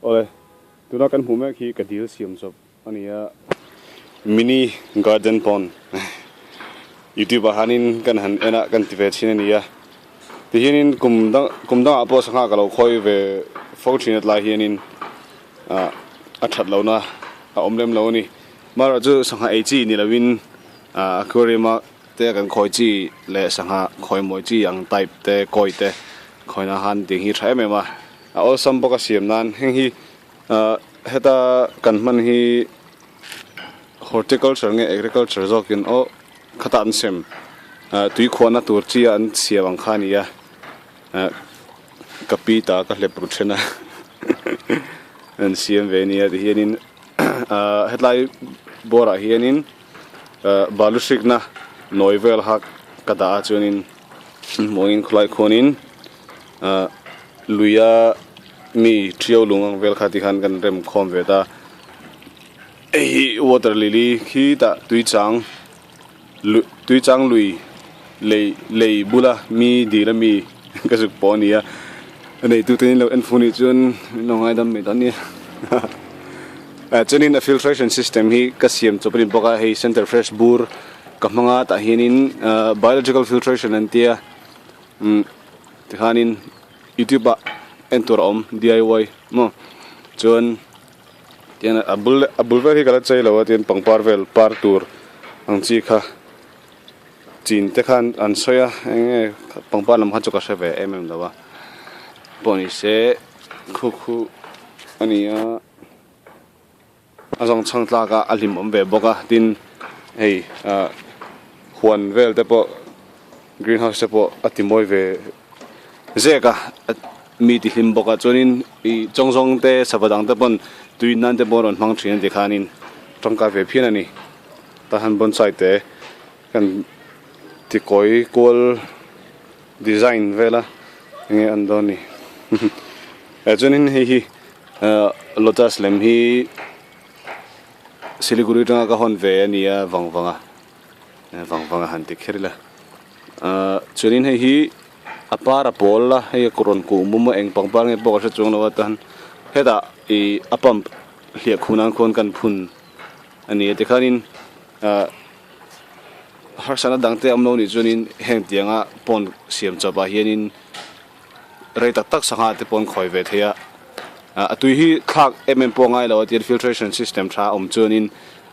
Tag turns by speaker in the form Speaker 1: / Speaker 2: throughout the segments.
Speaker 1: ole tuna kan hmume khi ka dil siam chawp ania mini garden pond YouTube hanin kan han ena kan tive chin ania ti hianin kumdang apo sanga kalo khoi ve fortunate la hianin a that lo na a omlem lo ni mara chu sanga echi ni lawin aquarium te kan khoi chi le sanga khoi moi chi ang type te koi te khoina han ding hi thai me ma a ol sam boka siam nan heng hi heta kan man hi horticulture nge agriculture zokin o khatan sem tui khona tur chi an siawang khania kapita ka hlep ruthena an siam venia de hianin headline bora hianin balushikna noivel hak kada chunin moin khlai khonin luya mi trio lungang vel khati khan kan rem khom veta ei water lily khi ta tui chang lui lei bula mi dila mi kasuk ponia nei tu tin lo en funi chun nongai dam me dan ni chunin a filtration system hi kasiam choprin boka hei center fresh bur kamanga ta hinin biological filtration antia tikhanin youtube entur om DIY mo chuan tian abul ver hi kala chai lawa tian pangpar vel par tur ang chi kha chin te khan an soya enge pangpar lam ha chuka seve lawa boni se khu ania azong changtla ka alim om ve boka tin hei huan vel te po greenhouse te po atimoi ve zeka mi ti him boka chunin I chongzong te sabadang te pon tui nan te boron mang thin de khanin tongka ve phian ani ta han bonsai te kan ti koi kol design vela nge andoni chunin hi lotus lem hi siliguri tanga ka hon ve ania wangwanga han ti kherila chunin hi apara polla hei koron ku mumo eng pangpar nge boka se chung lawa tan heda I apam hlia khunan khon kan phun ani te khanin harsana dangte amlo ni chunin heng tianga pon siam chapa hianin rei tak sanga te pon khoi ve theya atui hi thak po ngai lawa tian filtration system tha om chunin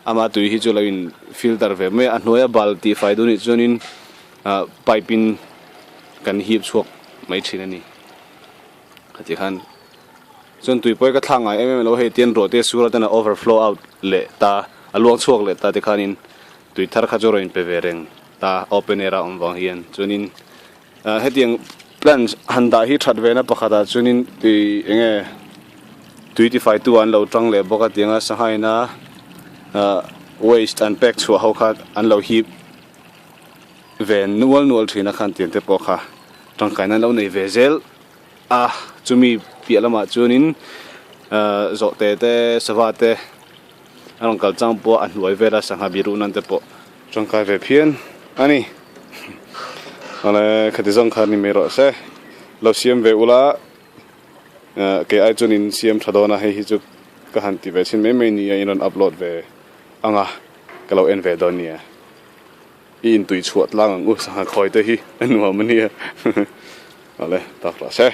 Speaker 1: ama tui hi chulawin filter ve me a hnoya balti faidu ni chunin pipin kan hip chuak mai thinani khati khan chon tui poi ka thanga lo he tian ro te sura tana overflow out le ta along chuak le ta te khanin tui thar kha joro in pe ve reng ta open era om wang hian chunin hetiang plans handa hi that ve na pakhata chunin tui enge 25 to 1 lo tang le boka tinga sahaina waste and pack chu ho kha an lo hi ven nual thina khan tian te pokha tangkaina lo nei vezel chumi pialama chunin zo te sawate anong kalchang po an huai vera sangha biru nan te po tangkai ve phian ani ale khatizong khan ni mero se lo siam ve ula ke ai chunin siam thadona hei hi chu ka han ti ve chin me ni in upload ve anga kalo en ve donia in tui chuat lang u sangha khoi te hi anuam ania ale takla se